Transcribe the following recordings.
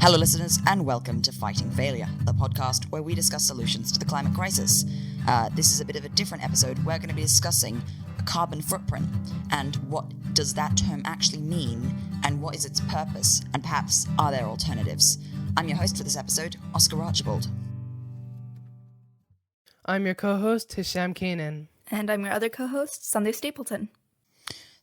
Hello, listeners, and welcome to Fighting Failure, the podcast where we discuss solutions to the climate crisis. This is a bit of a different episode. We're going to be discussing a carbon footprint and what does that term actually mean and what is its purpose, and perhaps are there alternatives. I'm your host for this episode, Oscar Archibald. I'm your co-host, Hisham Kanaan. And I'm your other co-host, Sunday Stapleton.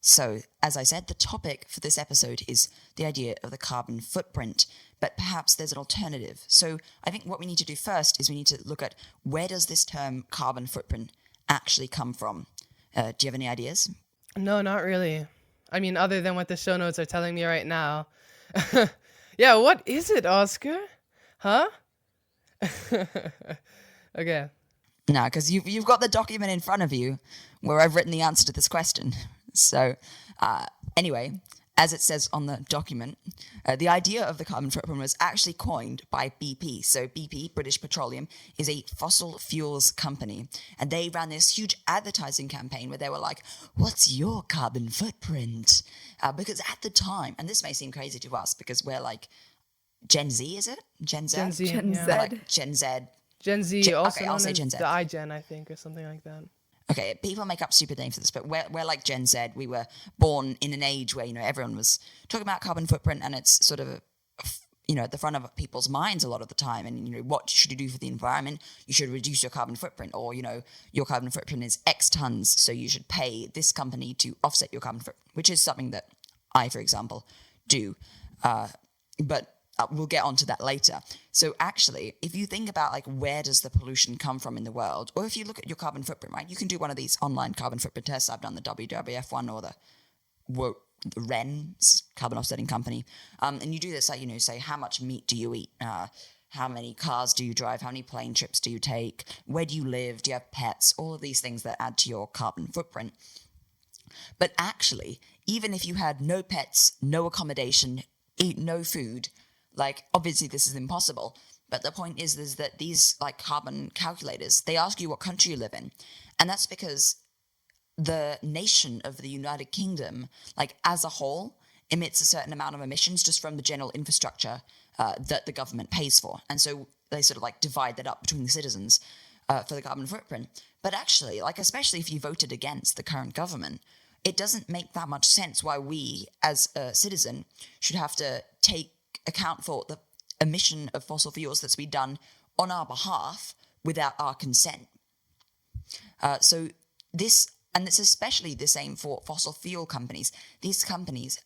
So, as I said, the topic for this episode is the idea of the carbon footprint, but perhaps there's an alternative. So I think what we need to do first is we need to look at where does this term carbon footprint actually come from? Do you have any ideas? No, not really. I mean, other than what the show notes are telling me right now. Yeah, what is it, Oscar? Huh? Okay. No, because you've got the document in front of you where I've written the answer to this question. So anyway, as it says on the document, the idea of the carbon footprint was actually coined by BP. So BP, British Petroleum, is a fossil fuels company. And they ran this huge advertising campaign where they were like, what's your carbon footprint? Because at the time, and this may seem crazy to us because we're like Gen Z, is it? Gen Z? Gen Z. Gen yeah. Z. Like Gen Z. Gen Z, also okay, known I'll say as Gen Z. the iGen, I think, or something like that. Okay, people make up stupid names for this, but we're like Gen Z. We were born in an age where, everyone was talking about carbon footprint, and it's sort of, at the front of people's minds a lot of the time. And, what should you do for the environment? You should reduce your carbon footprint, or, your carbon footprint is X tons, so you should pay this company to offset your carbon footprint, which is something that I, for example, do. But we'll get onto that later. So actually, if you think about where does the pollution come from in the world, or if you look at your carbon footprint, right, you can do one of these online carbon footprint tests. I've done the WWF one or the REN's carbon offsetting company. And you do this, say how much meat do you eat? How many cars do you drive? How many plane trips do you take? Where do you live? Do you have pets? All of these things that add to your carbon footprint. But actually, even if you had no pets, no accommodation, eat no food, obviously this is impossible, but the point is that these carbon calculators, they ask you what country you live in. And that's because the nation of the United Kingdom, as a whole, emits a certain amount of emissions just from the general infrastructure that the government pays for. And so they sort of divide that up between the citizens for the carbon footprint. But actually, especially if you voted against the current government, it doesn't make that much sense why we, as a citizen, should have to take account for the emission of fossil fuels that's been done on our behalf without our consent. So this, and it's especially the same for fossil fuel companies. These companies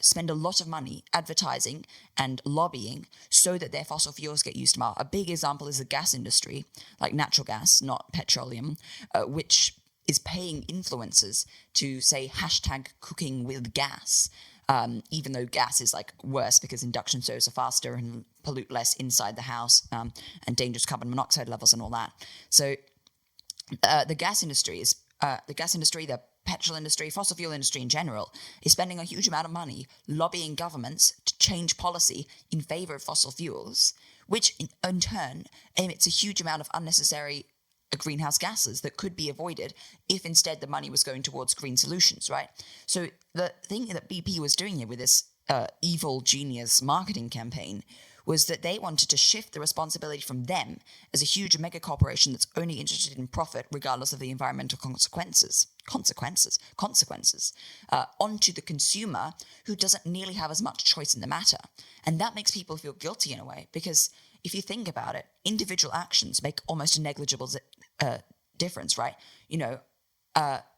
spend a lot of money advertising and lobbying so that their fossil fuels get used more. A big example is the gas industry, like natural gas, not petroleum, which is paying influencers to say hashtag cooking with gas. Even though gas is worse because induction stoves are faster and pollute less inside the house, and dangerous carbon monoxide levels and all that. So the gas industry, the petrol industry, fossil fuel industry in general, is spending a huge amount of money lobbying governments to change policy in favor of fossil fuels, which in turn emits a huge amount of unnecessary greenhouse gases that could be avoided if instead the money was going towards green solutions, right? So the thing that BP was doing here with this evil genius marketing campaign was that they wanted to shift the responsibility from them as a huge mega corporation that's only interested in profit regardless of the environmental consequences, onto the consumer who doesn't nearly have as much choice in the matter. And that makes people feel guilty in a way because if you think about it, individual actions make almost a negligible difference, right?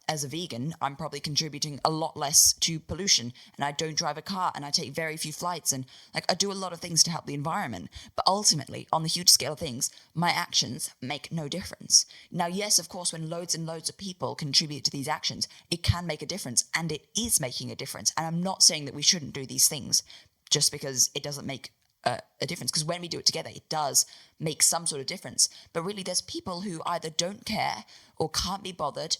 As a vegan, I'm probably contributing a lot less to pollution, and I don't drive a car, and I take very few flights, and I do a lot of things to help the environment. But ultimately, on the huge scale of things, my actions make no difference. Now, yes, of course, when loads and loads of people contribute to these actions, it can make a difference, and it is making a difference. And I'm not saying that we shouldn't do these things just because it doesn't make a difference, because when we do it together, it does make some sort of difference. But really, there's people who either don't care or can't be bothered,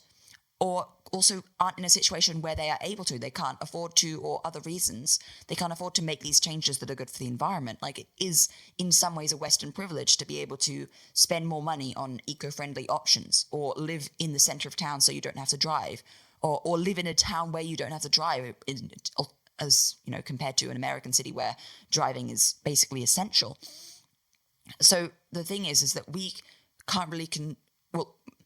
or also aren't in a situation where they are able to. They can't afford to, or other reasons. They can't afford to make these changes that are good for the environment. It is, in some ways, a Western privilege to be able to spend more money on eco-friendly options, or live in the center of town so you don't have to drive, or live in a town where you don't have to drive as compared to an American city where driving is basically essential. So the thing is that we can't really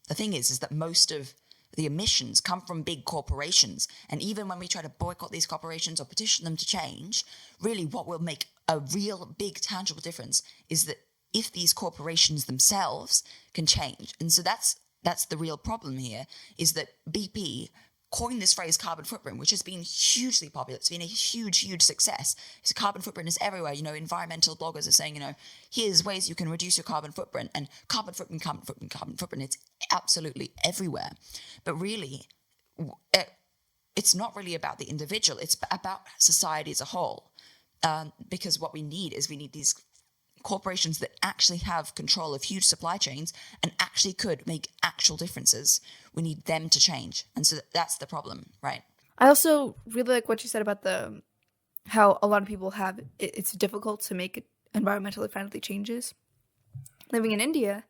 the thing is that most of the emissions come from big corporations. And even when we try to boycott these corporations or petition them to change, really what will make a real big tangible difference is that if these corporations themselves can change. And so that's the real problem here, is that BP coined this phrase carbon footprint, which has been hugely popular. It's been a huge, huge success. So carbon footprint is everywhere. Environmental bloggers are saying, here's ways you can reduce your carbon footprint. And carbon footprint, it's absolutely everywhere. But really, it's not really about the individual. It's about society as a whole. Because what we need these corporations that actually have control of huge supply chains and actually could make actual differences. We need them to change. And so that's the problem, right? I also really like what you said about how a lot of people have it's difficult to make environmentally friendly changes. Living in India,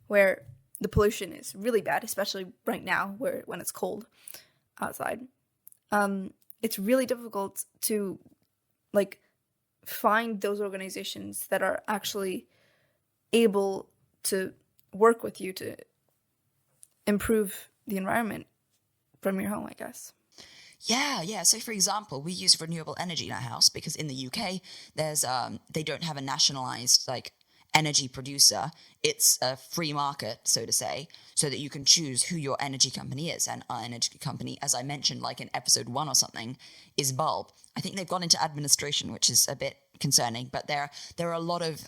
where the pollution is really bad, especially right now when it's cold outside, it's really difficult to find those organizations that are actually able to work with you to improve the environment from your home, I guess. Yeah. So, for example, we use renewable energy in our house because in the UK, there's they don't have a nationalized energy producer. It's a free market, so to say, so that you can choose who your energy company is. And our energy company, as I mentioned, in episode 1 or something, is Bulb. I think they've gone into administration, which is a bit concerning, but there are a lot of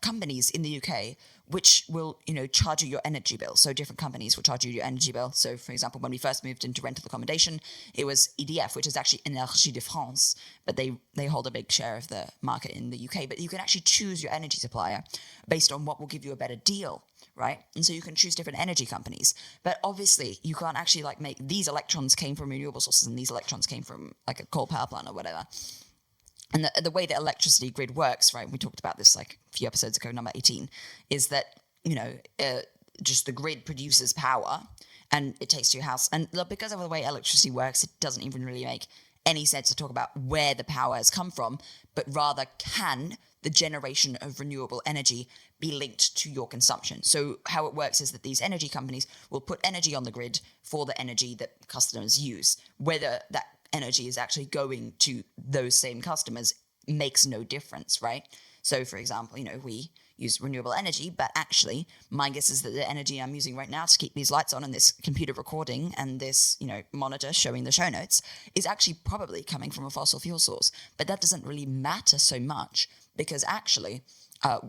companies in the UK which will, charge you your energy bill. So different companies will charge you your energy bill. So, for example, when we first moved into rental accommodation, it was EDF, which is actually Énergie de France, but they hold a big share of the market in the UK. But you can actually choose your energy supplier based on what will give you a better deal, right? And so you can choose different energy companies. But obviously, you can't actually make these electrons came from renewable sources and these electrons came from a coal power plant or whatever. And the way the electricity grid works, right, we talked about this a few episodes ago, number 18, is that, just the grid produces power and it takes to your house. And because of the way electricity works, it doesn't even really make any sense to talk about where the power has come from, but rather can the generation of renewable energy be linked to your consumption. So how it works is that these energy companies will put energy on the grid for the energy that customers use. Whether that energy is actually going to those same customers makes no difference, right? So, for example, we use renewable energy, but actually my guess is that the energy I'm using right now to keep these lights on and this computer recording and this, monitor showing the show notes is actually probably coming from a fossil fuel source. But that doesn't really matter so much because actually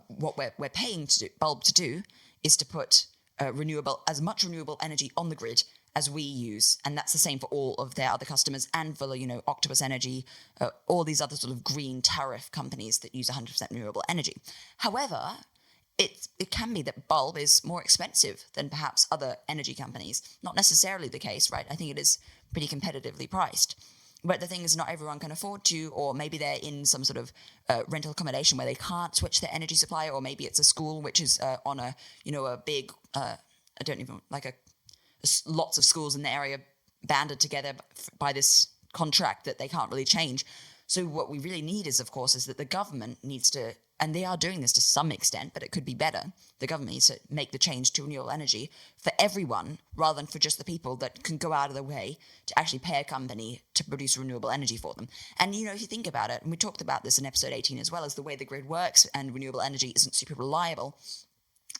what we're paying Bulb to do is to put as much renewable energy on the grid as we use, and that's the same for all of their other customers and for Octopus Energy, all these other sort of green tariff companies that use 100% renewable energy. However, it can be that Bulb is more expensive than perhaps other energy companies. Not necessarily the case, right? I think it is pretty competitively priced. But the thing is, not everyone can afford to, or maybe they're in some sort of rental accommodation where they can't switch their energy supplier, or maybe it's a school which is on a big, lots of schools in the area banded together by this contract that they can't really change. So what we really need is that the government needs to, and they are doing this to some extent, but it could be better. The government needs to make the change to renewable energy for everyone rather than for just the people that can go out of their way to actually pay a company to produce renewable energy for them. And, if you think about it, and we talked about this in episode 18 as well, as the way the grid works and renewable energy isn't super reliable,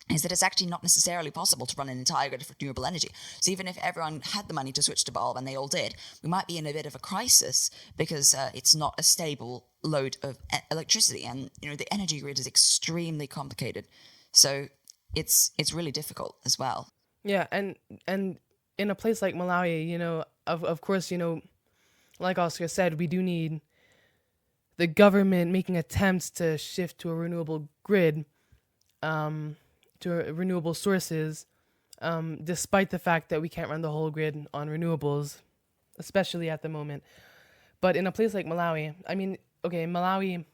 is that it's actually not necessarily possible to run an entire grid of renewable energy. So even if everyone had the money to switch to Bulb, and they all did, we might be in a bit of a crisis because it's not a stable load of electricity. And, the energy grid is extremely complicated. So it's really difficult as well. Yeah, and in a place like Malawi, of course, like Oscar said, we do need the government making attempts to shift to a renewable grid, to renewable sources, despite the fact that we can't run the whole grid on renewables, especially at the moment. But in a place like Malawi, Malawi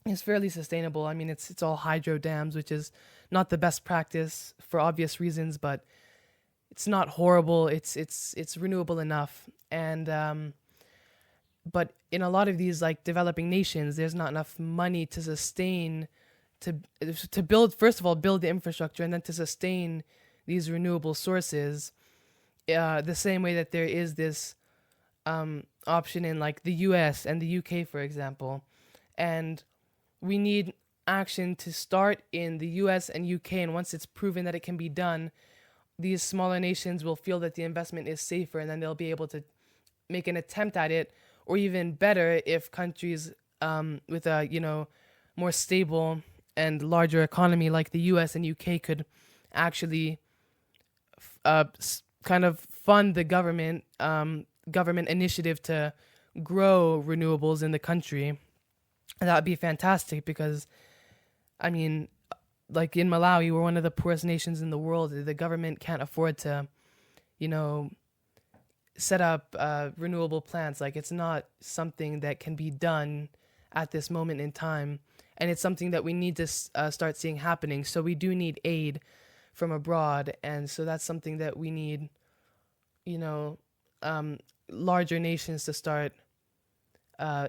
is fairly sustainable. It's all hydro dams, which is not the best practice for obvious reasons, but it's not horrible. It's renewable enough. And but in a lot of these like developing nations, there's not enough money to sustain to build, first of all, build the infrastructure, and then to sustain these renewable sources, the same way that there is this option in like the US and the UK, for example. And we need action to start in the US and UK, and once it's proven that it can be done, these smaller nations will feel that the investment is safer, and then they'll be able to make an attempt at it. Or even better, if countries with a more stable and larger economy like the US and UK could actually kind of fund the government initiative to grow renewables in the country, that would be fantastic. Because I mean, like in Malawi, we're one of the poorest nations in the world. The government can't afford to, set up renewable plants. Like, it's not something that can be done at this moment in time. And it's something that we need to start seeing happening. So we do need aid from abroad. And so that's something that we need, larger nations to start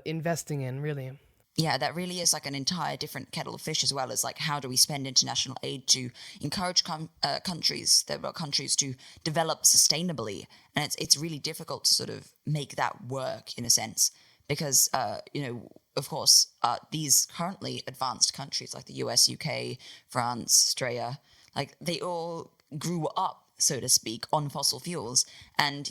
investing in, really. Yeah, that really is like an entire different kettle of fish, as well as like how do we spend international aid to encourage countries to develop sustainably, and it's really difficult to sort of make that work in a sense, because of course these currently advanced countries like the US, UK, France, Australia, like they all grew up, so to speak, on fossil fuels, and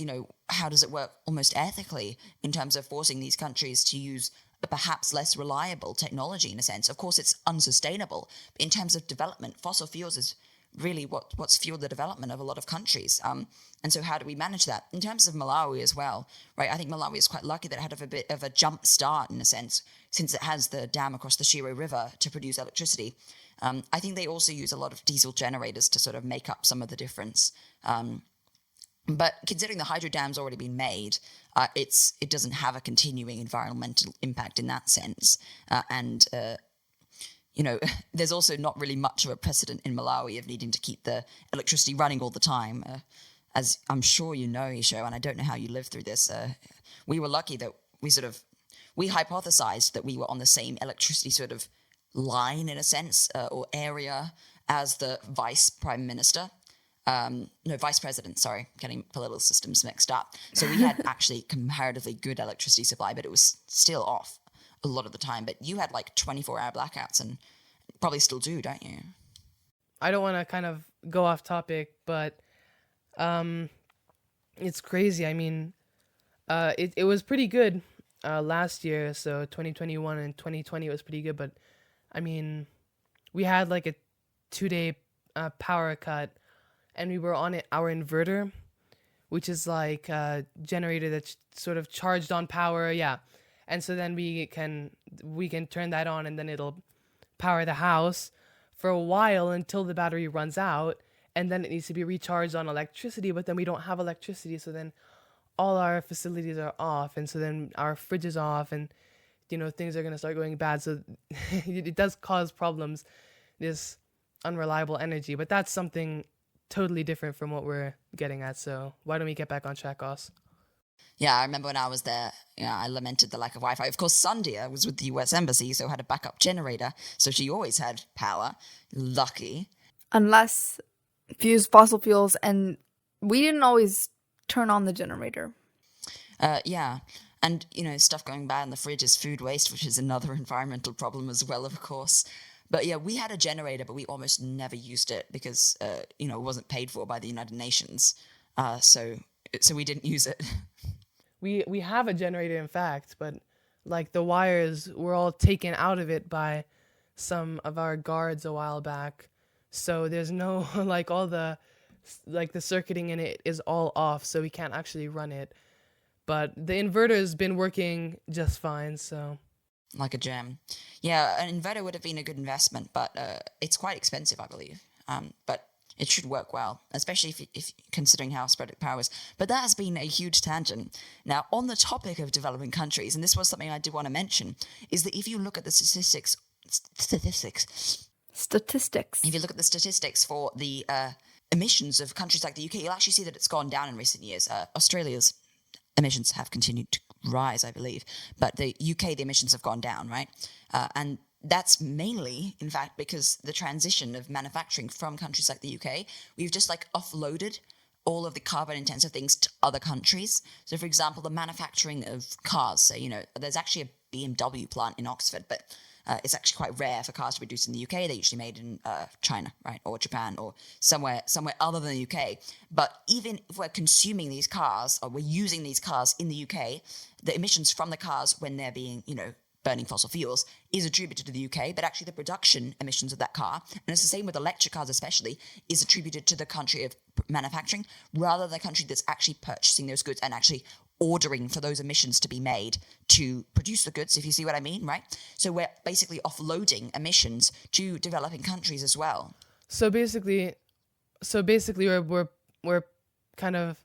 how does it work almost ethically in terms of forcing these countries to use perhaps less reliable technology in a sense? Of course, it's unsustainable. But in terms of development, fossil fuels is really what's fueled the development of a lot of countries. And so how do we manage that? In terms of Malawi as well, right? I think Malawi is quite lucky that it had a bit of a jump start in a sense, since it has the dam across the Shiro River to produce electricity. I think they also use a lot of diesel generators to sort of make up some of the difference. But considering the hydro dam's already been made, it doesn't have a continuing environmental impact in that sense. There's also not really much of a precedent in Malawi of needing to keep the electricity running all the time. As I'm sure you know, Isho, and I don't know how you lived through this, we were lucky that we hypothesized that we were on the same electricity sort of line, in a sense, or area as the vice president, sorry, getting political systems mixed up. So we had actually comparatively good electricity supply, but it was still off a lot of the time. But you had like 24-hour blackouts, and probably still do, don't you? I don't want to kind of go off topic, but it's crazy. I mean, it was pretty good last year, so 2021 and 2020 was pretty good. But I mean, we had like a 2-day power cut, and we were on our inverter, which is like a generator that's sort of charged on power, yeah. And so then we can turn that on, and then it'll power the house for a while until the battery runs out, and then it needs to be recharged on electricity, but then we don't have electricity, so then all our facilities are off, and so then our fridge is off, and things are going to start going bad. So it does cause problems, this unreliable energy, but that's something totally different from what we're getting at. So why don't we get back on track, Os? Yeah, I remember when I was there, I lamented the lack of Wi-Fi. Of course, Sandia was with the US Embassy, so had a backup generator, so she always had power. Lucky. Unless used fossil fuels, and we didn't always turn on the generator. Yeah. And, stuff going bad in the fridge is food waste, which is another environmental problem as well, of course. But yeah, we had a generator, but we almost never used it because, it wasn't paid for by the United Nations. So we didn't use it. We have a generator, in fact, but like the wires were all taken out of it by some of our guards a while back. So there's no, like all the circuiting in it is all off, so we can't actually run it. But the inverter's been working just fine, so. Like a gem. Yeah, an inverter would have been a good investment, but it's quite expensive, I believe. But it should work well, especially if considering how spread power is. But that has been a huge tangent. Now, on the topic of developing countries, and this was something I did want to mention, is that if you look at the statistics. If you look at the statistics for the emissions of countries like the UK, you'll actually see that it's gone down in recent years. Australia's emissions have continued rise, I believe. But the UK, the emissions have gone down, right? And that's mainly, in fact, because the transition of manufacturing from countries like the UK, we've just like offloaded all of the carbon intensive things to other countries. So, for example, the manufacturing of cars. So, there's actually a BMW plant in Oxford, but it's actually quite rare for cars to be produced in the UK. They're usually made in China, right, or Japan, or somewhere other than the UK. But even if we're consuming these cars, or we're using these cars in the UK, the emissions from the cars when they're being, burning fossil fuels is attributed to the UK, but actually the production emissions of that car, and it's the same with electric cars especially, is attributed to the country of manufacturing rather than the country that's actually purchasing those goods and actually ordering for those emissions to be made to produce the goods, if you see what I mean, right? So we're basically offloading emissions to developing countries as well. So basically we're kind of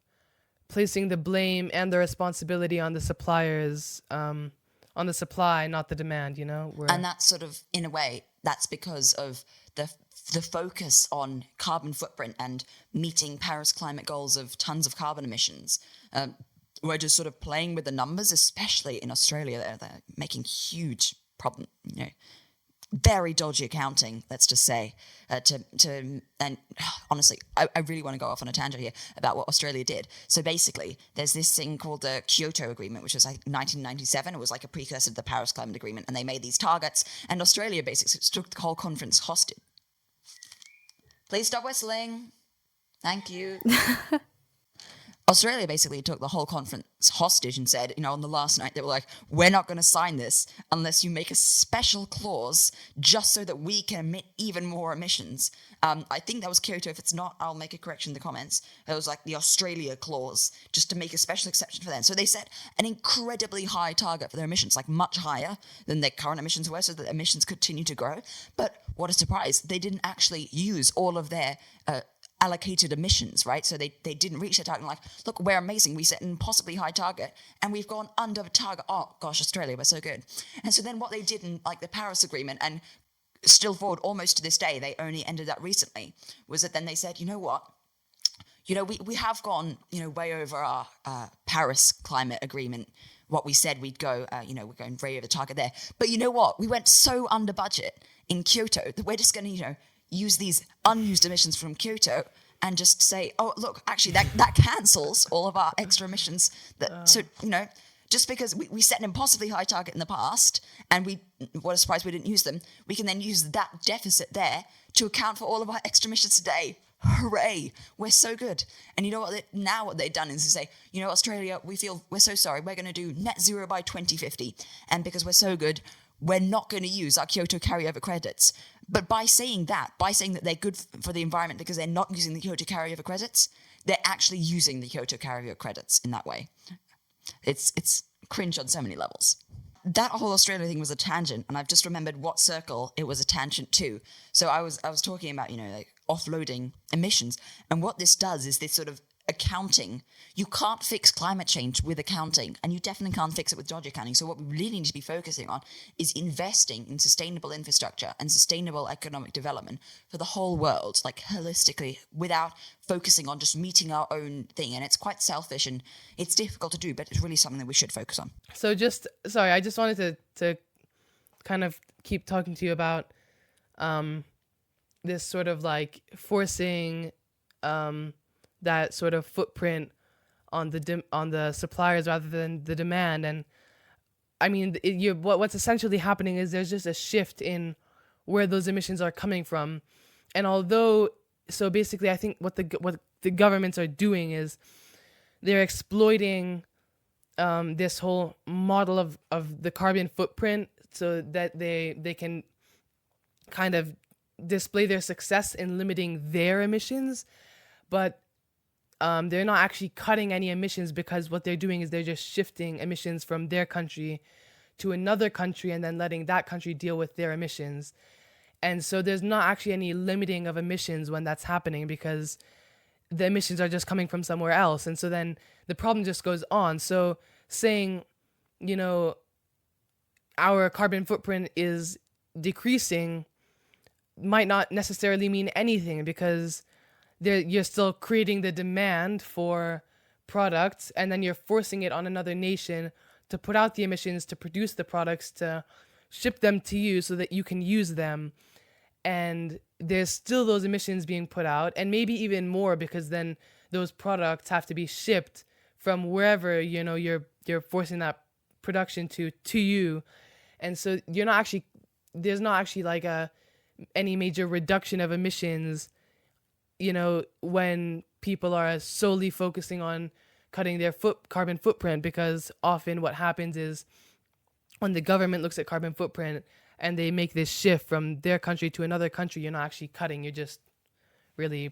placing the blame and the responsibility on the suppliers, on the supply, not the demand, And that's sort of, in a way, that's because of the focus on carbon footprint and meeting Paris climate goals of tons of carbon emissions. We're just sort of playing with the numbers, especially in Australia. They're making huge problem, very dodgy accounting, let's just say, and honestly, I really want to go off on a tangent here about what Australia did. So basically, there's this thing called the Kyoto Agreement, which was like 1997. It was like a precursor to the Paris Climate Agreement, and they made these targets, and Australia basically took the whole conference hostage. Please stop whistling. Thank you. Australia basically took the whole conference hostage and said, on the last night, they were like, we're not going to sign this unless you make a special clause just so that we can emit even more emissions. I think that was Kyoto. If it's not, I'll make a correction in the comments. It was like the Australia clause, just to make a special exception for them. So they set an incredibly high target for their emissions, like much higher than their current emissions were, so that emissions continue to grow. But what a surprise, they didn't actually use all of their allocated emissions, right? So they didn't reach their target. Like, look, we're amazing. We set an impossibly high target and we've gone under the target. Oh gosh, Australia, we're so good. And so then what they did in like the Paris Agreement, and still forward almost to this day, they only ended that recently, was that then they said, you know what? We have gone, way over our Paris Climate Agreement, what we said we'd go, we're going way over the target there. But you know what? We went so under budget in Kyoto that we're just going to, use these unused emissions from Kyoto and just say, oh, look, actually that cancels all of our extra emissions. Just because we set an impossibly high target in the past and what a surprise we didn't use them, we can then use that deficit there to account for all of our extra emissions today. Hooray, we're so good. And you know what, now what they've done is to say, Australia, we're so sorry, we're going to do net zero by 2050. And because we're so good, we're not going to use our Kyoto carryover credits. But by saying that they're good for the environment because they're not using the Kyoto carryover credits, they're actually using the Kyoto carryover credits in that way. It's cringe on so many levels. That whole Australia thing was a tangent, and I've just remembered what circle it was a tangent to. So I was talking about, like offloading emissions, and what this does is this sort of accounting. You can't fix climate change with accounting, and you definitely can't fix it with dodgy accounting. So what we really need to be focusing on is investing in sustainable infrastructure and sustainable economic development for the whole world, like holistically, without focusing on just meeting our own thing. And it's quite selfish and it's difficult to do, but it's really something that we should focus on. So I just wanted to kind of keep talking to you about this sort of like forcing that sort of footprint on the suppliers rather than the demand. And I mean, what's essentially happening is there's just a shift in where those emissions are coming from. And so basically I think what the governments are doing is they're exploiting this whole model of the carbon footprint so that they can kind of display their success in limiting their emissions, but they're not actually cutting any emissions, because what they're doing is they're just shifting emissions from their country to another country and then letting that country deal with their emissions. And so there's not actually any limiting of emissions when that's happening, because the emissions are just coming from somewhere else. And so then the problem just goes on. So saying, our carbon footprint is decreasing might not necessarily mean anything, because you're still creating the demand for products, and then you're forcing it on another nation to put out the emissions, to produce the products, to ship them to you so that you can use them. And there's still those emissions being put out, and maybe even more, because then those products have to be shipped from wherever, you know, you're forcing that production to you. And so there's not actually like any major reduction of emissions, you know, when people are solely focusing on cutting their carbon footprint, because often what happens is when the government looks at carbon footprint and they make this shift from their country to another country, you're not actually cutting, you're just really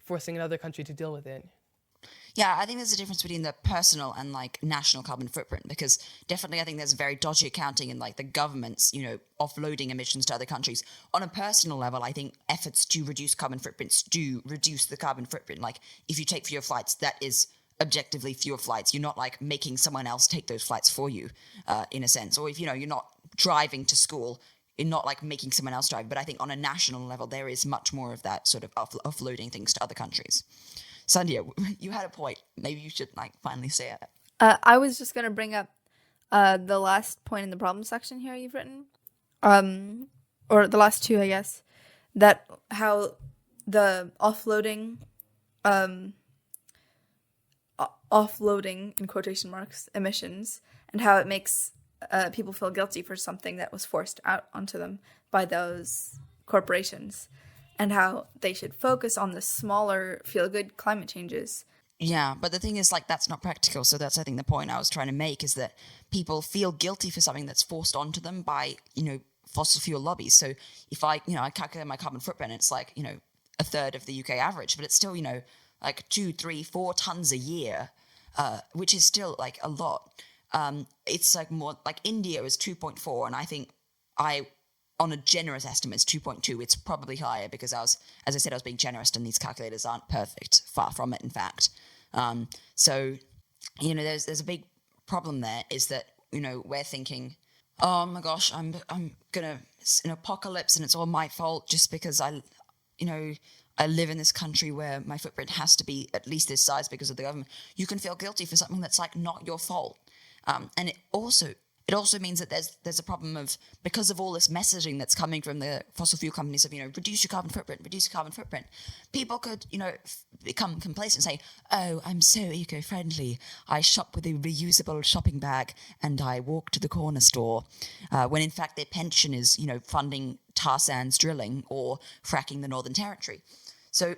forcing another country to deal with it. Yeah, I think there's a difference between the personal and like national carbon footprint, because definitely I think there's very dodgy accounting in like the government's, you know, offloading emissions to other countries. On a personal level, I think efforts to reduce carbon footprints do reduce the carbon footprint. Like if you take fewer flights, that is objectively fewer flights. You're not like making someone else take those flights for you, in a sense. Or if, you know, you're not driving to school, you're not like making someone else drive. But I think on a national level, there is much more of that sort of offloading things to other countries. Sandhya, you had a point. Maybe you should like finally say it. I was just going to bring up the last point in the problem section here you've written. Or the last two, I guess. That how the offloading, in quotation marks, emissions, and how it makes people feel guilty for something that was forced out onto them by those corporations, and how they should focus on the smaller feel-good climate changes. Yeah, but the thing is, like, that's not practical. So that's, I think, the point I was trying to make, is that people feel guilty for something that's forced onto them by, you know, fossil fuel lobbies. So if I calculate my carbon footprint, it's like, you know, a third of the UK average, but it's still, you know, like 2, 3, 4 tons a year, which is still like a lot. It's like more like India is 2.4, and I think on a generous estimate, it's 2.2. It's probably higher because as I said, I was being generous, and these calculators aren't perfect. Far from it, in fact. So, you know, there's a big problem there, is that, you know, we're thinking, oh my gosh, I'm gonna, it's an apocalypse and it's all my fault just because I live in this country where my footprint has to be at least this size because of the government. You can feel guilty for something that's like not your fault. And it also means that there's a problem of, because of all this messaging that's coming from the fossil fuel companies of, you know, reduce your carbon footprint, people could, you know, become complacent and say, oh, I'm so eco-friendly. I shop with a reusable shopping bag and I walk to the corner store, when in fact their pension is, you know, funding tar sands drilling or fracking the Northern Territory. So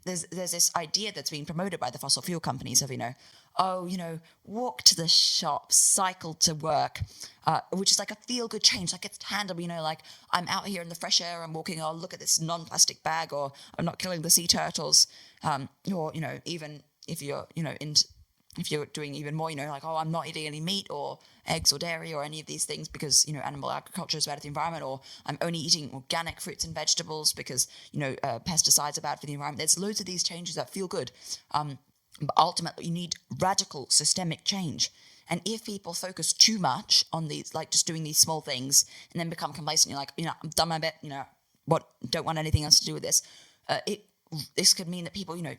there's this idea that's being promoted by the fossil fuel companies of, you know, oh, you know, walk to the shop, cycle to work, which is like a feel-good change. Like, it's tangible, you know, like, I'm out here in the fresh air, I'm walking, oh, look at this non-plastic bag, or I'm not killing the sea turtles. Or, you know, even if you're, you know, if you're doing even more, you know, like, oh, I'm not eating any meat or eggs or dairy or any of these things because, you know, animal agriculture is bad for the environment, or I'm only eating organic fruits and vegetables because, you know, pesticides are bad for the environment. There's loads of these changes that feel good. But ultimately, you need radical systemic change. And if people focus too much on these, like just doing these small things, and then become complacent, you're like, you know, I've done my bit, you know, don't want anything else to do with this. This could mean that people, you know,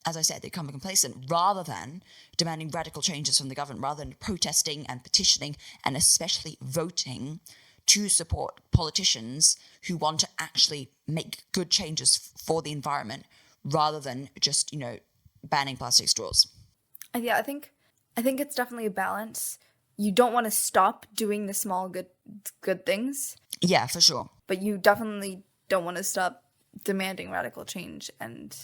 as I said, they become complacent rather than demanding radical changes from the government, rather than protesting and petitioning, and especially voting to support politicians who want to actually make good changes for the environment, rather than just, you know, banning plastic straws. Yeah, I think it's definitely a balance. You don't want to stop doing the small good things. Yeah, for sure. But you definitely don't want to stop demanding radical change and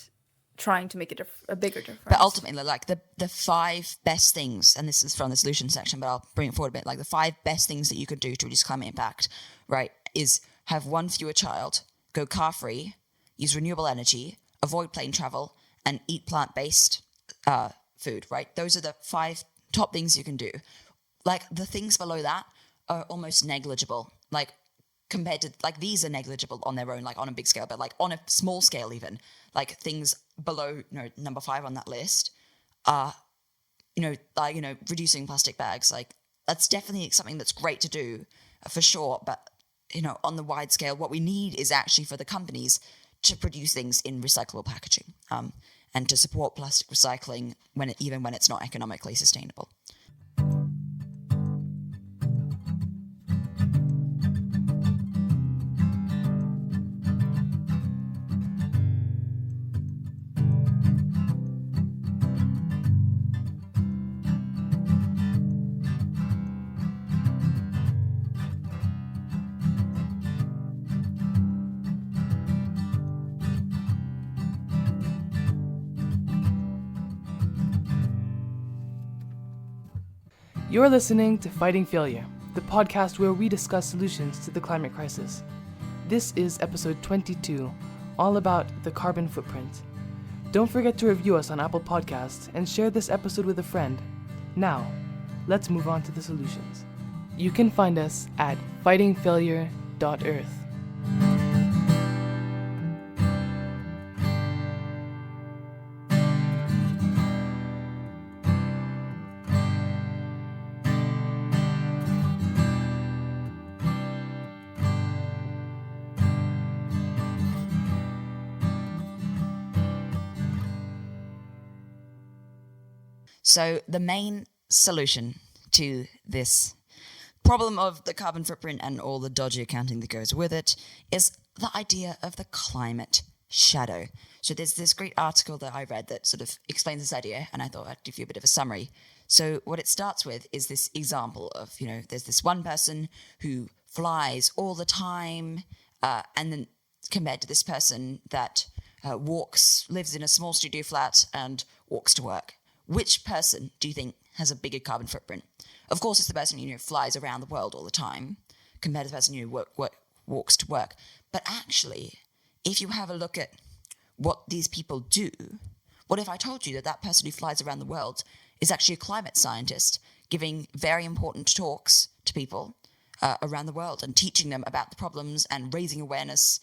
trying to make a bigger difference. But ultimately, like the 5 best things, and this is from the solution section, but I'll bring it forward a bit, like the 5 best things that you could do to reduce climate impact, right, is have 1 fewer child, go car-free, use renewable energy, avoid plane travel, and eat plant-based food, right? Those are the 5 top things you can do. Like, the things below that are almost negligible. Like, compared to, like, these are negligible on their own, like, on a big scale, but, like, on a small scale even, like, things below, you know, number 5 on that list are, you know, like, you know, reducing plastic bags. Like, that's definitely something that's great to do, for sure. But, you know, on the wide scale, what we need is actually for the companies to produce things in recyclable packaging, and to support plastic recycling even when it's not economically sustainable. You're listening to Fighting Failure, the podcast where we discuss solutions to the climate crisis. This is episode 22, all about the carbon footprint. Don't forget to review us on Apple Podcasts and share this episode with a friend. Now, let's move on to the solutions. You can find us at fightingfailure.earth. So the main solution to this problem of the carbon footprint and all the dodgy accounting that goes with it is the idea of the climate shadow. So there's this great article that I read that sort of explains this idea, and I thought I'd give you a bit of a summary. So what it starts with is this example of, there's this one person who flies all the time, and then compared to this person that lives in a small studio flat and walks to work. Which person do you think has a bigger carbon footprint? Of course, it's the person who flies around the world all the time compared to the person who walks to work. But actually, if you have a look at what these people do, what if I told you that that person who flies around the world is actually a climate scientist giving very important talks to people around the world and teaching them about the problems and raising awareness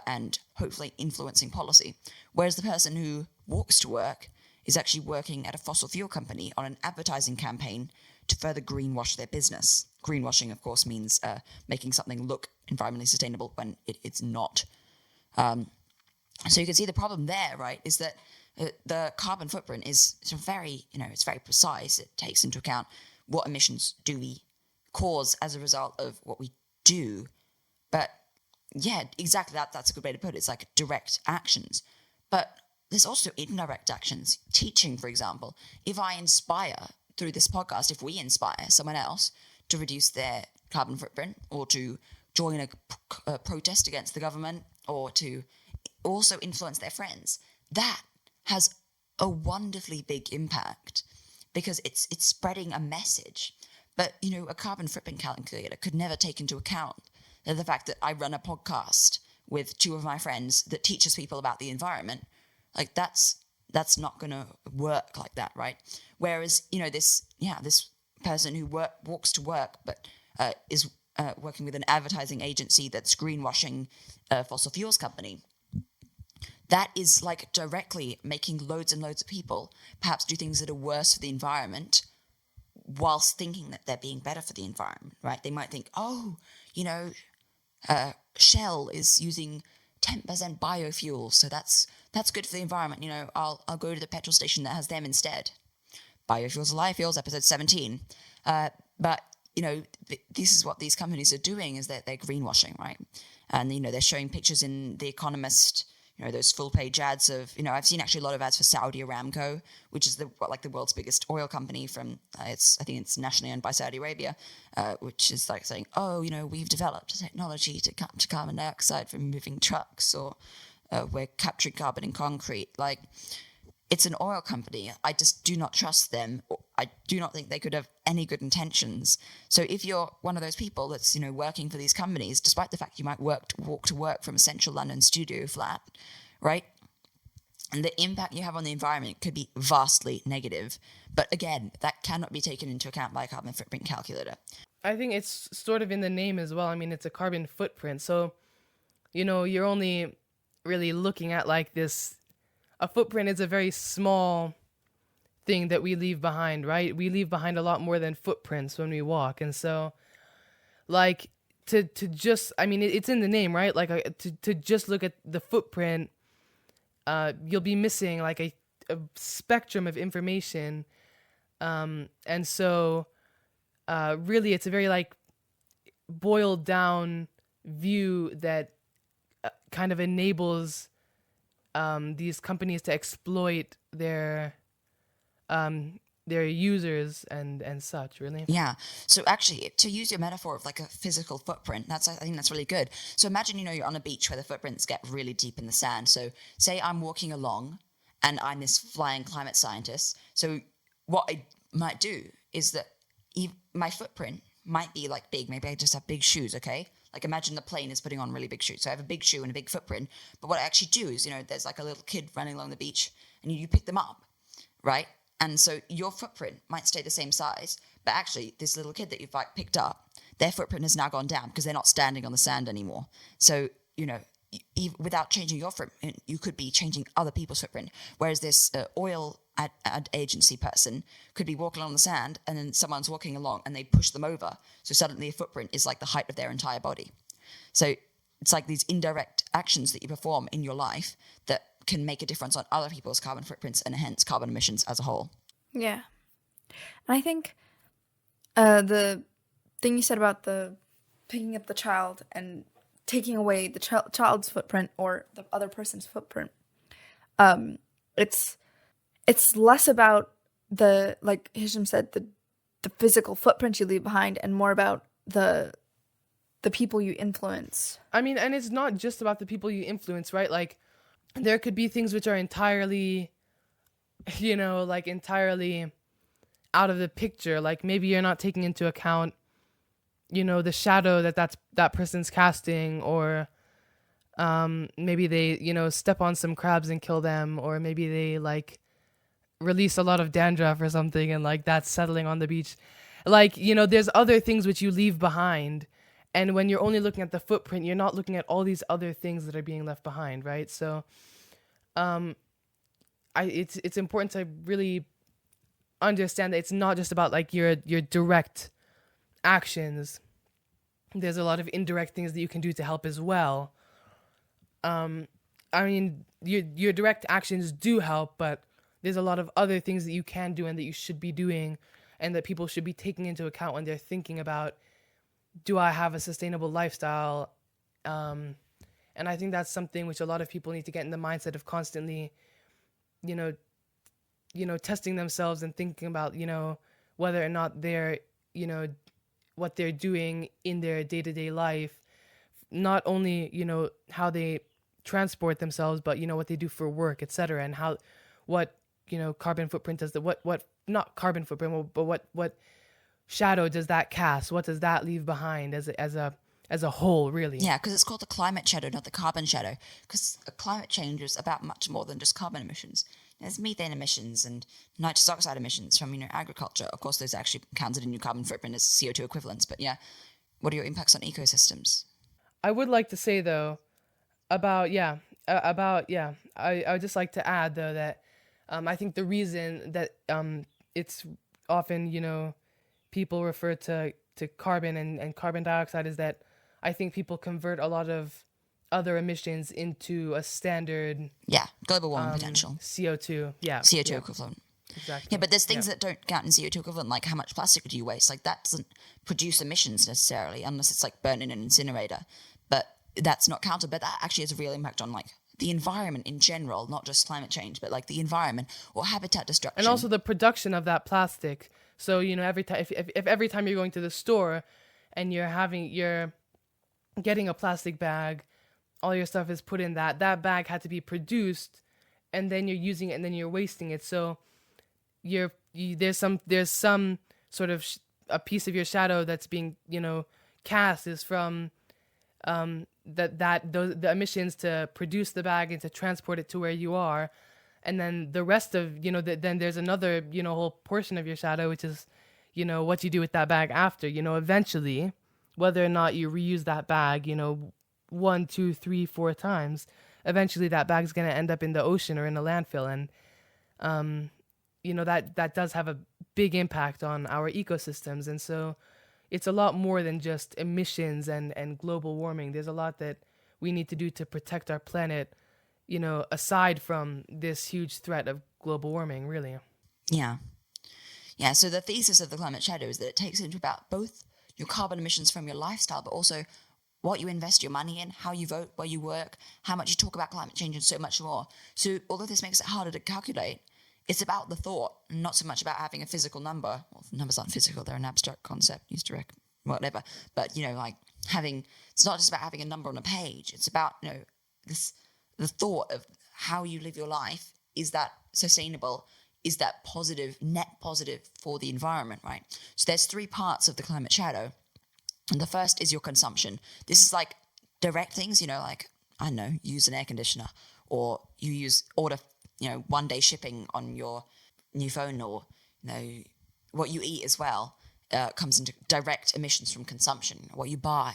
and hopefully influencing policy, whereas the person who walks to work is actually working at a fossil fuel company on an advertising campaign to further greenwash their business. Greenwashing, of course, means making something look environmentally sustainable when it's not. So you can see the problem there, right, is that the carbon footprint is very, it's very precise. It takes into account what emissions do we cause as a result of what we do. But yeah, exactly that's a good way to put it. It's like direct actions. But there's also indirect actions. Teaching, for example. If I inspire through this podcast, if we inspire someone else to reduce their carbon footprint or to join a protest against the government or to also influence their friends, that has a wonderfully big impact because it's spreading a message. But, a carbon footprint calculator could never take into account the fact that I run a podcast with two of my friends that teaches people about the environment. Like that's not going to work like that, right? Whereas, this person who walks to work but is working with an advertising agency that's greenwashing a fossil fuels company, that is like directly making loads and loads of people perhaps do things that are worse for the environment whilst thinking that they're being better for the environment, right? They might think, Shell is using 10% biofuel, so that's good for the environment. I'll go to the petrol station that has them instead. Biofuels are life fuels, episode 17. But this is what these companies are doing, is that they're greenwashing, right? And they're showing pictures in The Economist, those full-page ads of, I've seen actually a lot of ads for Saudi Aramco, which is the world's biggest oil company I think it's nationally owned by Saudi Arabia, which is like saying, we've developed a technology to capture carbon dioxide from moving trucks, or we're capturing carbon in concrete. Like, it's an oil company. I just do not trust them. I do not think they could have any good intentions. So if you're one of those people that's, working for these companies, despite the fact you might walk to work from a central London studio flat, right? And the impact you have on the environment could be vastly negative. But again, that cannot be taken into account by a carbon footprint calculator. I think it's sort of in the name as well. I mean, it's a carbon footprint. So, you're only really looking at like this. A footprint is a very small thing that we leave behind, right? We leave behind a lot more than footprints when we walk. And so, like, to just, I mean, it's in the name, right? Like, to just look at the footprint, you'll be missing like a spectrum of information. And so, really, it's a very like boiled down view that kind of enables these companies to exploit their users and such, really. Yeah. So actually, to use your metaphor of like a physical footprint, I think that's really good. So imagine, you're on a beach where the footprints get really deep in the sand. So say I'm walking along and I'm this flying climate scientist. So what I might do is that my footprint might be like big. Maybe I just have big shoes, okay? Like imagine the plane is putting on really big shoes. So I have a big shoe and a big footprint. But what I actually do is, there's like a little kid running along the beach and you pick them up, right? And so your footprint might stay the same size, but actually this little kid that you've like picked up, their footprint has now gone down because they're not standing on the sand anymore. So, without changing your footprint, you could be changing other people's footprint. Whereas this oil ad agency person could be walking along the sand and then someone's walking along and they push them over. So suddenly a footprint is like the height of their entire body. So it's like these indirect actions that you perform in your life that can make a difference on other people's carbon footprints and hence carbon emissions as a whole. Yeah. And I think the thing you said about the picking up the child and taking away the child's footprint or the other person's footprint, it's less about the, like Hisham said, the physical footprint you leave behind and more about the people you influence. I mean, and it's not just about the people you influence, right? Like, there could be things which are entirely, entirely out of the picture. Like, maybe you're not taking into account, the shadow that person's casting, or maybe they, step on some crabs and kill them, or maybe they, like, release a lot of dandruff or something and, like, that's settling on the beach. Like, there's other things which you leave behind. And when you're only looking at the footprint, you're not looking at all these other things that are being left behind, right? So, it's important to really understand that it's not just about like your direct actions. There's a lot of indirect things that you can do to help as well. I mean, your direct actions do help, but there's a lot of other things that you can do and that you should be doing, and that people should be taking into account when they're thinking about, do I have a sustainable lifestyle? And I think that's something which a lot of people need to get in the mindset of constantly, testing themselves and thinking about, whether or not they're, what they're doing in their day-to-day life, not only, how they transport themselves, but, what they do for work, etc. And what carbon footprint does not carbon footprint, but what shadow does that cast? What does that leave behind as a whole, really? Yeah, because it's called the climate shadow, not the carbon shadow. Because climate change is about much more than just carbon emissions. There's methane emissions and nitrous oxide emissions from agriculture. Of course, those are actually counted in your carbon footprint as CO2 equivalents. But yeah, what are your impacts on ecosystems? I would like to say though, I would just like to add though that I think the reason that it's often people refer to carbon and carbon dioxide is that I think people convert a lot of other emissions into a standard global warming potential CO2 CO2 equivalent. Exactly. Yeah, but there's things that don't count in CO2 equivalent, like how much plastic do you waste? Like that doesn't produce emissions necessarily, unless it's like burnt in an incinerator. But that's not counted. But that actually has a real impact on like the environment in general, not just climate change, but like the environment or habitat destruction. And also the production of that plastic. So, every time if every time you're going to the store and you're getting a plastic bag, all your stuff is put in that bag had to be produced, and then you're using it and then you're wasting it. So there's some sort of a piece of your shadow that's being cast is from the emissions to produce the bag and to transport it to where you are, and then the rest of then there's another whole portion of your shadow, which is what you do with that bag after. Eventually, whether or not you reuse that bag 1, 2, 3, 4 times, eventually that bag's going to end up in the ocean or in a landfill, and that does have a big impact on our ecosystems. And so it's a lot more than just emissions and global warming. There's a lot that we need to do to protect our planet, aside from this huge threat of global warming, really. Yeah. So the thesis of the climate shadow is that it takes into about both your carbon emissions from your lifestyle, but also what you invest your money in, how you vote, where you work, how much you talk about climate change, and so much more. So although this makes it harder to calculate, it's about the thought, not so much about having a physical number. Well, numbers aren't physical; they're an abstract concept used to whatever. But it's not just about having a number on a page. It's about the thought of how you live your life. Is that sustainable is that positive, net positive for the environment, right? So there's 3 parts of the climate shadow. And the first is your consumption. This is like direct things, like, I don't know, use an air conditioner, or you order, 1-day shipping on your new phone, or, what you eat as well comes into direct emissions from consumption, what you buy.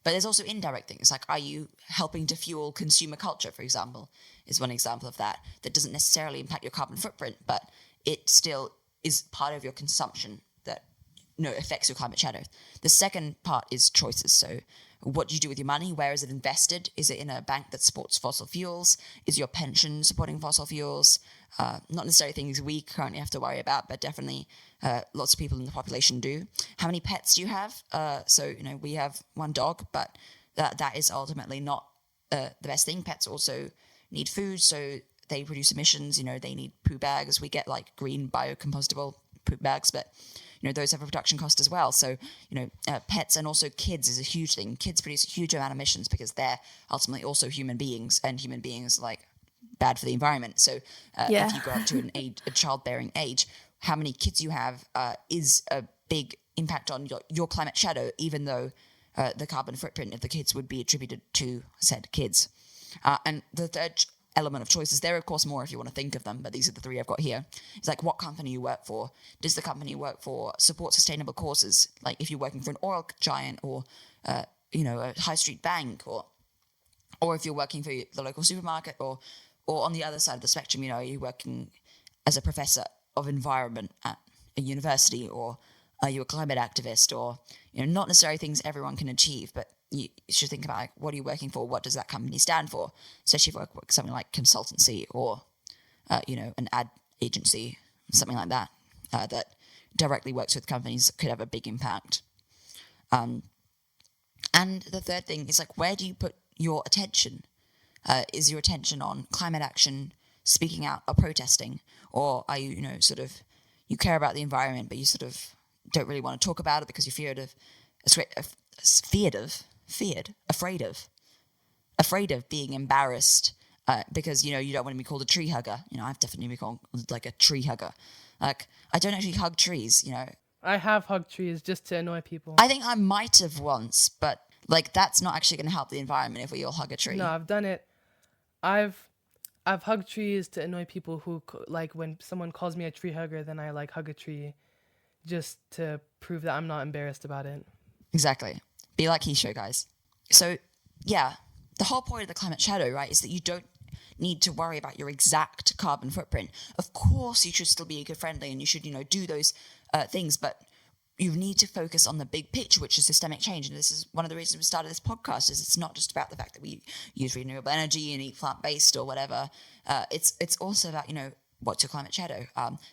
But there's also indirect things, like, are you helping to fuel consumer culture, for example, is one example of that doesn't necessarily impact your carbon footprint, but it still is part of your consumption that affects your climate shadow. The second part is choices. So what do you do with your money? Where is it invested? Is it in a bank that supports fossil fuels? Is your pension supporting fossil fuels? Not necessarily things we currently have to worry about, but definitely lots of people in the population do. How many pets do you have? So we have 1 dog, but that is ultimately not the best thing. Pets also need food, so they produce emissions. They need poo bags. We get like green biocompostable poop bags, but those have a production cost as well. So, pets and also kids is a huge thing. Kids produce a huge amount of emissions because they're ultimately also human beings, and human beings like bad for the environment. So if you go up to a childbearing age, how many kids you have is a big impact on your climate shadow, even though the carbon footprint of the kids would be attributed to said kids. And the third element of choices, there are of course more if you want to think of them, but these are the 3 I've got here. It's like what company you work for. Does the company you work for support sustainable causes? Like if you're working for an oil giant, or a high street bank, or if you're working for the local supermarket, or on the other side of the spectrum, are you working as a professor of environment at a university, or are you a climate activist, or not necessarily things everyone can achieve, but you should think about, like, what are you working for? What does that company stand for? Especially if you work for something like consultancy, or, an ad agency, something like that, that directly works with companies that could have a big impact. And the third thing is, like, where do you put your attention? Is your attention on climate action, speaking out, or protesting? Or are you, you care about the environment, but you sort of don't really want to talk about it because you're afraid of being embarrassed, because you don't want to be called a tree hugger. I've definitely been called like a tree hugger. Like, I don't actually hug trees. I have hugged trees just to annoy people. I think I might have once, but like, that's not actually going to help the environment if we all hug a tree. No, I've done it. I've hugged trees to annoy people who, like, when someone calls me a tree hugger, then I like hug a tree just to prove that I'm not embarrassed about it. Exactly. Be like Hisham, guys. So, yeah, the whole point of the climate shadow, right, is that you don't need to worry about your exact carbon footprint. Of course, you should still be eco-friendly, and you should, do those things, but you need to focus on the big picture, which is systemic change. And this is one of the reasons we started this podcast, is it's not just about the fact that we use renewable energy and eat plant-based or whatever. It's also about, what's your climate shadow?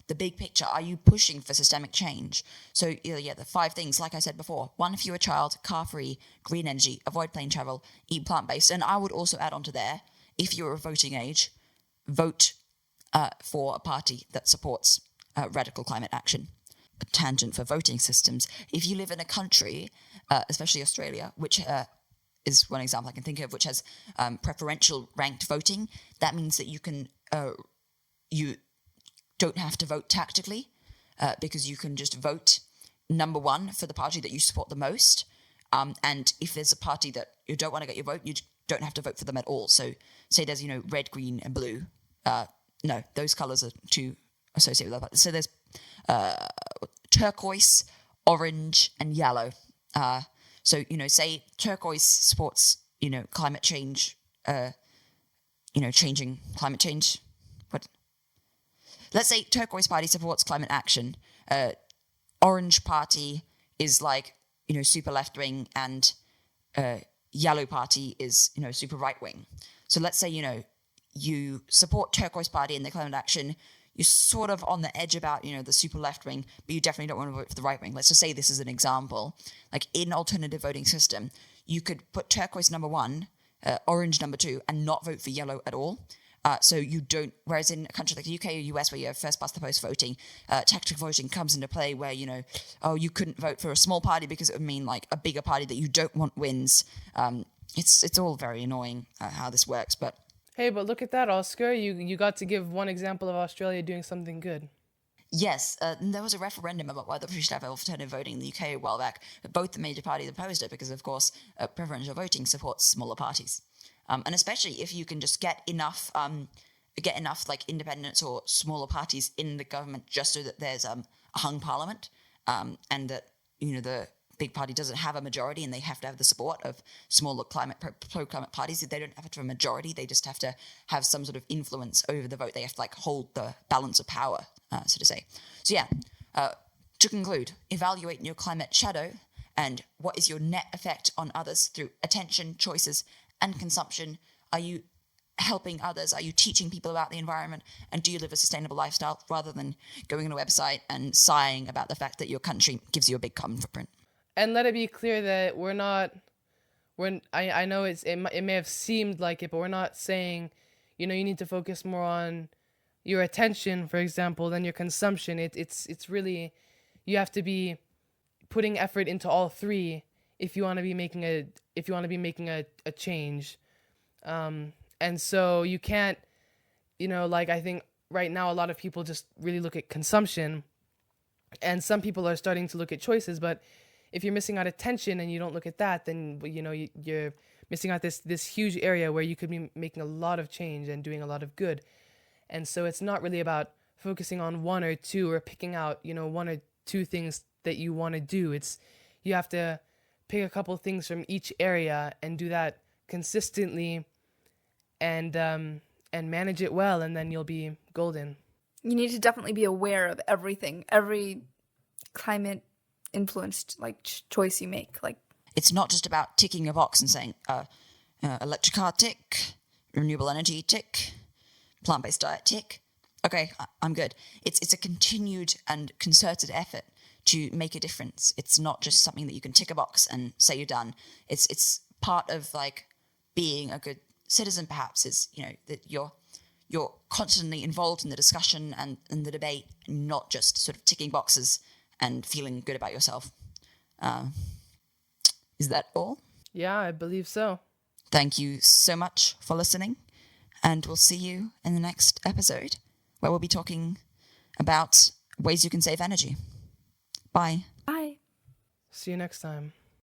The big picture, are you pushing for systemic change? So, the 5 things, like I said before: 1 fewer child, car-free, green energy, avoid plane travel, eat plant-based. And I would also add on to there, if you're of voting age, vote for a party that supports radical climate action. A tangent for voting systems. If you live in a country, especially Australia, which is one example I can think of, which has preferential ranked voting, that means that you don't have to vote tactically, because you can just vote number 1 for the party that you support the most. And if there's a party that you don't want to get your vote, you don't have to vote for them at all. So say there's, red, green, and blue. No, those colors are too associated with that. So there's turquoise, orange, and yellow. So, say turquoise supports, climate change, changing climate change. Let's say turquoise party supports climate action. Orange party is like, super left wing, and yellow party is, super right wing. So let's say, you support turquoise party in the climate action. You're sort of on the edge about, the super left wing, but you definitely don't want to vote for the right wing. Let's just say this is an example. Like, in alternative voting system, you could put turquoise number 1, orange number 2, and not vote for yellow at all. So you don't, whereas in a country like the UK or US, where you have first past the post voting, tactical voting comes into play, where, you couldn't vote for a small party because it would mean like a bigger party that you don't want wins. It's all very annoying how this works, but Hey, but look at that, Oscar. You got to give one example of Australia doing something good. Yes, there was a referendum about whether we should have alternative voting in the UK a while back. Both the major parties opposed it because, of course, preferential voting supports smaller parties, and especially if you can just get enough like independents or smaller parties in the government, just so that there's a hung parliament, and that the big party doesn't have a majority, and they have to have the support of smaller pro-climate parties. If they don't have to have a majority, they just have to have some sort of influence over the vote. They have to hold the balance of power, so to say. So yeah, to conclude, evaluate your climate shadow and what is your net effect on others through attention, choices, and consumption. Are you helping others? Are you teaching people about the environment? And do you live a sustainable lifestyle rather than going on a website and sighing about the fact that your country gives you a big carbon footprint? And let it be clear that I know it may have seemed like it, but we're not saying, you need to focus more on your attention, for example, than your consumption. It's really, you have to be putting effort into all three if you want to be making a change. And so you can't, I think right now a lot of people just really look at consumption, and some people are starting to look at choices, but if you're missing out attention and you don't look at that, then you're missing out this huge area where you could be making a lot of change and doing a lot of good. And so it's not really about focusing on one or two or picking out one or two things that you want to do. It's you have to pick a couple things from each area and do that consistently, and manage it well, and then you'll be golden. You need to definitely be aware of everything, every climate influenced choice you make. It's not just about ticking a box and saying electric car tick, renewable energy tick, plant-based diet tick. Okay, I'm good. It's a continued and concerted effort to make a difference. It's not just something that you can tick a box and say you're done. It's part of being a good citizen, perhaps, is that you're constantly involved in the discussion and in the debate, not just sort of ticking boxes and feeling good about yourself. Is that all? Yeah, I believe so. Thank you so much for listening, and we'll see you in the next episode, where we'll be talking about ways you can save energy. Bye. Bye. See you next time.